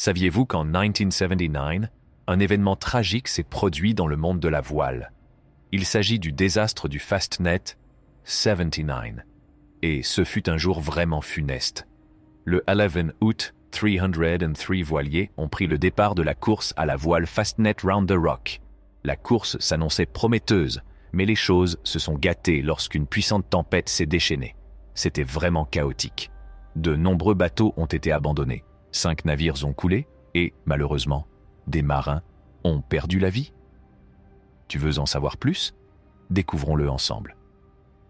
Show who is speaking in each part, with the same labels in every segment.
Speaker 1: Saviez-vous qu'en 1979, un événement tragique s'est produit dans le monde de la voile? Il s'agit du désastre du Fastnet 79. Et ce fut un jour vraiment funeste. Le 11 août, 303 voiliers ont pris le départ de la course à la voile Fastnet Round the Rock. La course s'annonçait prometteuse, mais les choses se sont gâtées lorsqu'une puissante tempête s'est déchaînée. C'était vraiment chaotique. De nombreux bateaux ont été abandonnés, 5 navires ont coulé et, malheureusement, des marins ont perdu la vie. Tu veux en savoir plus? Découvrons-le ensemble.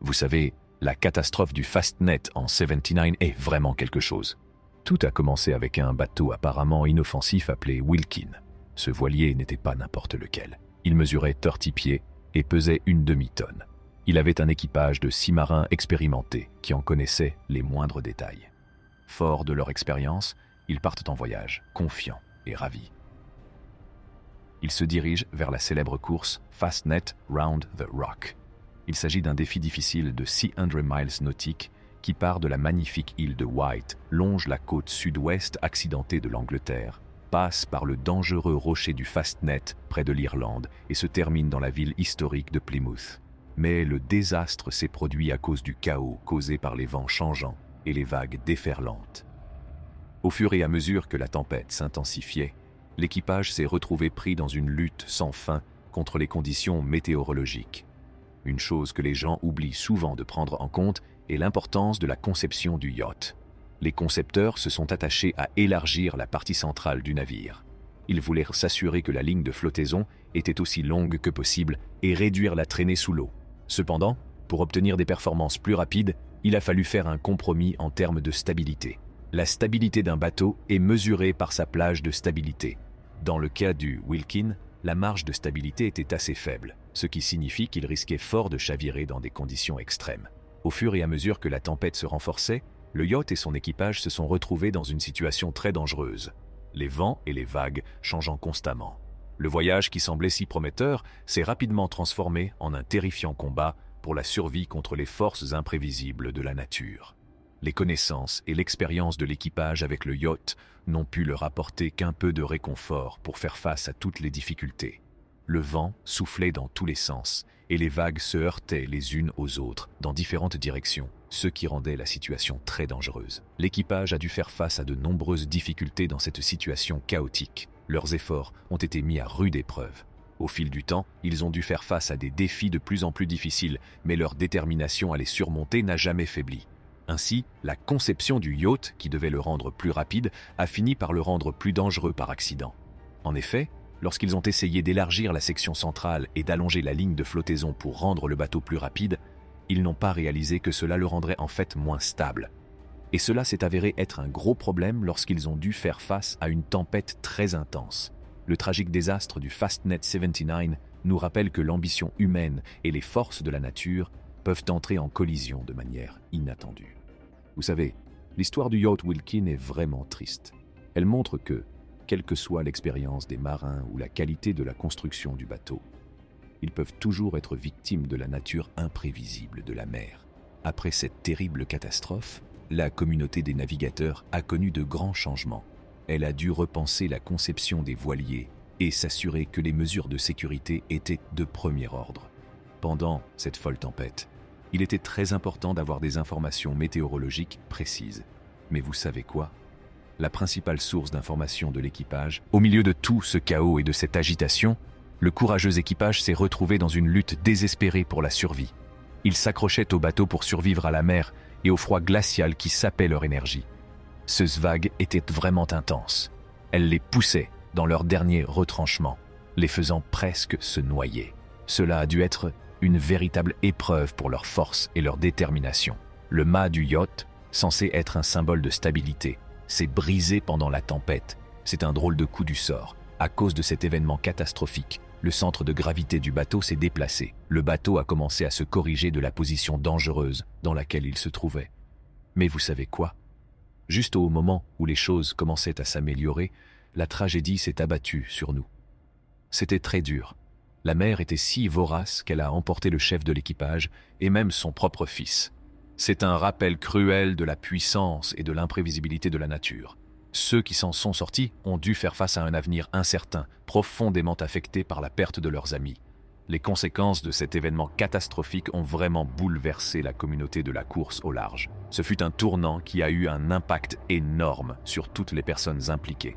Speaker 1: Vous savez, la catastrophe du Fastnet en 79 est vraiment quelque chose. Tout a commencé avec un bateau apparemment inoffensif appelé Wilkin. Ce voilier n'était pas n'importe lequel. Il mesurait 30 pieds et pesait une demi-tonne. Il avait un équipage de 6 marins expérimentés qui en connaissaient les moindres détails. Forts de leur expérience, ils partent en voyage, confiants et ravis. Ils se dirigent vers la célèbre course Fastnet Round the Rock. Il s'agit d'un défi difficile de 600 miles nautiques qui part de la magnifique île de Wight, longe la côte sud-ouest accidentée de l'Angleterre, passe par le dangereux rocher du Fastnet près de l'Irlande et se termine dans la ville historique de Plymouth. Mais le désastre s'est produit à cause du chaos causé par les vents changeants et les vagues déferlantes. Au fur et à mesure que la tempête s'intensifiait, l'équipage s'est retrouvé pris dans une lutte sans fin contre les conditions météorologiques. Une chose que les gens oublient souvent de prendre en compte est l'importance de la conception du yacht. Les concepteurs se sont attachés à élargir la partie centrale du navire. Ils voulaient s'assurer que la ligne de flottaison était aussi longue que possible et réduire la traînée sous l'eau. Cependant, pour obtenir des performances plus rapides, il a fallu faire un compromis en termes de stabilité. La stabilité d'un bateau est mesurée par sa plage de stabilité. Dans le cas du Wilkin, la marge de stabilité était assez faible, ce qui signifie qu'il risquait fort de chavirer dans des conditions extrêmes. Au fur et à mesure que la tempête se renforçait, le yacht et son équipage se sont retrouvés dans une situation très dangereuse, les vents et les vagues changeant constamment. Le voyage qui semblait si prometteur s'est rapidement transformé en un terrifiant combat pour la survie contre les forces imprévisibles de la nature. Les connaissances et l'expérience de l'équipage avec le yacht n'ont pu leur apporter qu'un peu de réconfort pour faire face à toutes les difficultés. Le vent soufflait dans tous les sens et les vagues se heurtaient les unes aux autres dans différentes directions, ce qui rendait la situation très dangereuse. L'équipage a dû faire face à de nombreuses difficultés dans cette situation chaotique. Leurs efforts ont été mis à rude épreuve. Au fil du temps, ils ont dû faire face à des défis de plus en plus difficiles, mais leur détermination à les surmonter n'a jamais faibli. Ainsi, la conception du yacht, qui devait le rendre plus rapide, a fini par le rendre plus dangereux par accident. En effet, lorsqu'ils ont essayé d'élargir la section centrale et d'allonger la ligne de flottaison pour rendre le bateau plus rapide, ils n'ont pas réalisé que cela le rendrait en fait moins stable. Et cela s'est avéré être un gros problème lorsqu'ils ont dû faire face à une tempête très intense. Le tragique désastre du Fastnet 79 nous rappelle que l'ambition humaine et les forces de la nature peuvent entrer en collision de manière inattendue. Vous savez, l'histoire du yacht Wilkin est vraiment triste. Elle montre que, quelle que soit l'expérience des marins ou la qualité de la construction du bateau, ils peuvent toujours être victimes de la nature imprévisible de la mer. Après cette terrible catastrophe, la communauté des navigateurs a connu de grands changements. Elle a dû repenser la conception des voiliers et s'assurer que les mesures de sécurité étaient de premier ordre. Pendant cette folle tempête, il était très important d'avoir des informations météorologiques précises. Mais vous savez quoi? La principale source d'information de l'équipage, au milieu de tout ce chaos et de cette agitation, le courageux équipage s'est retrouvé dans une lutte désespérée pour la survie. Ils s'accrochaient au bateau pour survivre à la mer et au froid glacial qui sapait leur énergie. Ce vague était vraiment intense. Elle les poussait dans leur dernier retranchement, les faisant presque se noyer. Cela a dû être une véritable épreuve pour leur force et leur détermination. Le mât du yacht, censé être un symbole de stabilité, s'est brisé pendant la tempête. C'est un drôle de coup du sort. À cause de cet événement catastrophique, le centre de gravité du bateau s'est déplacé. Le bateau a commencé à se corriger de la position dangereuse dans laquelle il se trouvait. Mais vous savez quoi? Juste au moment où les choses commençaient à s'améliorer, la tragédie s'est abattue sur nous. C'était très dur. La mer était si vorace qu'elle a emporté le chef de l'équipage et même son propre fils. C'est un rappel cruel de la puissance et de l'imprévisibilité de la nature. Ceux qui s'en sont sortis ont dû faire face à un avenir incertain, profondément affecté par la perte de leurs amis. Les conséquences de cet événement catastrophique ont vraiment bouleversé la communauté de la course au large. Ce fut un tournant qui a eu un impact énorme sur toutes les personnes impliquées.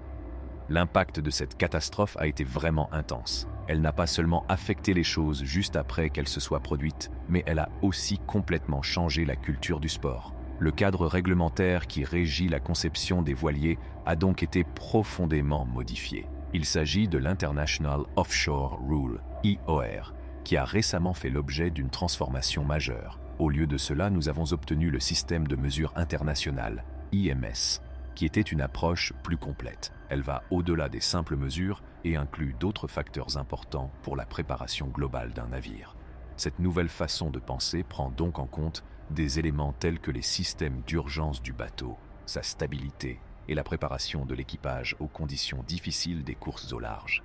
Speaker 1: L'impact de cette catastrophe a été vraiment intense. Elle n'a pas seulement affecté les choses juste après qu'elles se soient produites, mais elle a aussi complètement changé la culture du sport. Le cadre réglementaire qui régit la conception des voiliers a donc été profondément modifié. Il s'agit de l'International Offshore Rule, IOR, qui a récemment fait l'objet d'une transformation majeure. Au lieu de cela, nous avons obtenu le système de mesure international, IMS, qui était une approche plus complète. Elle va au-delà des simples mesures et inclut d'autres facteurs importants pour la préparation globale d'un navire. Cette nouvelle façon de penser prend donc en compte des éléments tels que les systèmes d'urgence du bateau, sa stabilité et la préparation de l'équipage aux conditions difficiles des courses au large.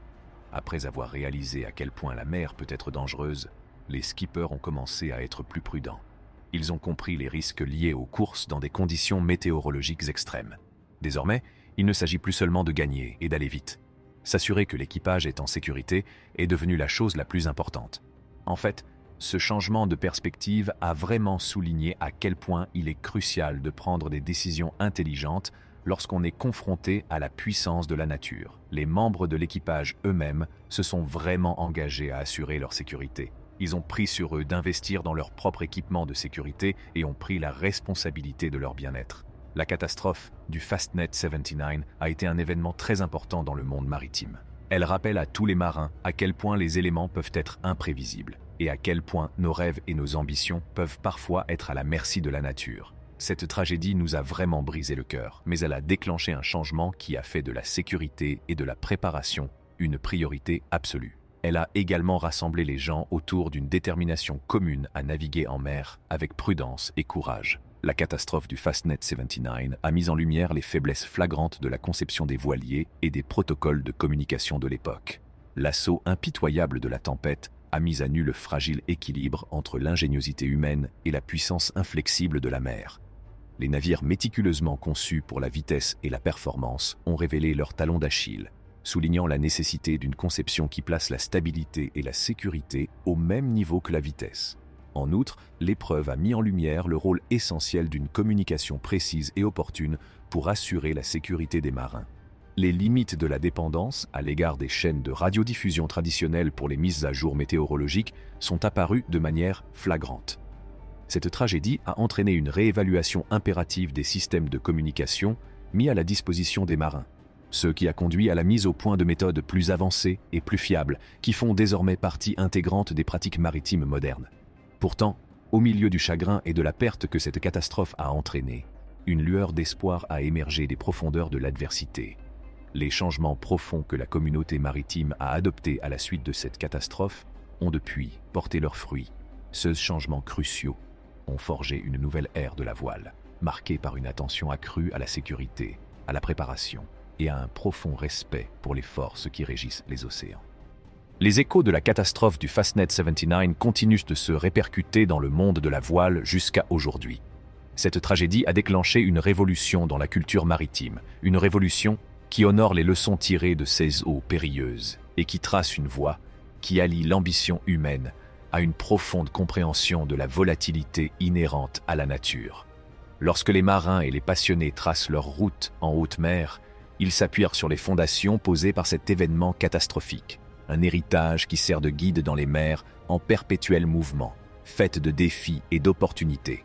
Speaker 1: Après avoir réalisé à quel point la mer peut être dangereuse, les skippers ont commencé à être plus prudents. Ils ont compris les risques liés aux courses dans des conditions météorologiques extrêmes. Désormais, il ne s'agit plus seulement de gagner et d'aller vite. S'assurer que l'équipage est en sécurité est devenu la chose la plus importante. En fait, ce changement de perspective a vraiment souligné à quel point il est crucial de prendre des décisions intelligentes lorsqu'on est confronté à la puissance de la nature. Les membres de l'équipage eux-mêmes se sont vraiment engagés à assurer leur sécurité. Ils ont pris sur eux d'investir dans leur propre équipement de sécurité et ont pris la responsabilité de leur bien-être. La catastrophe du Fastnet 79 a été un événement très important dans le monde maritime. Elle rappelle à tous les marins à quel point les éléments peuvent être imprévisibles et à quel point nos rêves et nos ambitions peuvent parfois être à la merci de la nature. Cette tragédie nous a vraiment brisé le cœur, mais elle a déclenché un changement qui a fait de la sécurité et de la préparation une priorité absolue. Elle a également rassemblé les gens autour d'une détermination commune à naviguer en mer avec prudence et courage. La catastrophe du Fastnet 79 a mis en lumière les faiblesses flagrantes de la conception des voiliers et des protocoles de communication de l'époque. L'assaut impitoyable de la tempête a mis à nu le fragile équilibre entre l'ingéniosité humaine et la puissance inflexible de la mer. Les navires méticuleusement conçus pour la vitesse et la performance ont révélé leur talon d'Achille, soulignant la nécessité d'une conception qui place la stabilité et la sécurité au même niveau que la vitesse. En outre, l'épreuve a mis en lumière le rôle essentiel d'une communication précise et opportune pour assurer la sécurité des marins. Les limites de la dépendance à l'égard des chaînes de radiodiffusion traditionnelles pour les mises à jour météorologiques sont apparues de manière flagrante. Cette tragédie a entraîné une réévaluation impérative des systèmes de communication mis à la disposition des marins, ce qui a conduit à la mise au point de méthodes plus avancées et plus fiables qui font désormais partie intégrante des pratiques maritimes modernes. Pourtant, au milieu du chagrin et de la perte que cette catastrophe a entraînée, une lueur d'espoir a émergé des profondeurs de l'adversité. Les changements profonds que la communauté maritime a adoptés à la suite de cette catastrophe ont depuis porté leurs fruits. Ces changements cruciaux ont forgé une nouvelle ère de la voile, marquée par une attention accrue à la sécurité, à la préparation et à un profond respect pour les forces qui régissent les océans. Les échos de la catastrophe du Fastnet 79 continuent de se répercuter dans le monde de la voile jusqu'à aujourd'hui. Cette tragédie a déclenché une révolution dans la culture maritime, une révolution qui honore les leçons tirées de ces eaux périlleuses et qui trace une voie qui allie l'ambition humaine à une profonde compréhension de la volatilité inhérente à la nature. Lorsque les marins et les passionnés tracent leur route en haute mer, ils s'appuient sur les fondations posées par cet événement catastrophique. Un héritage qui sert de guide dans les mers en perpétuel mouvement, faite de défis et d'opportunités.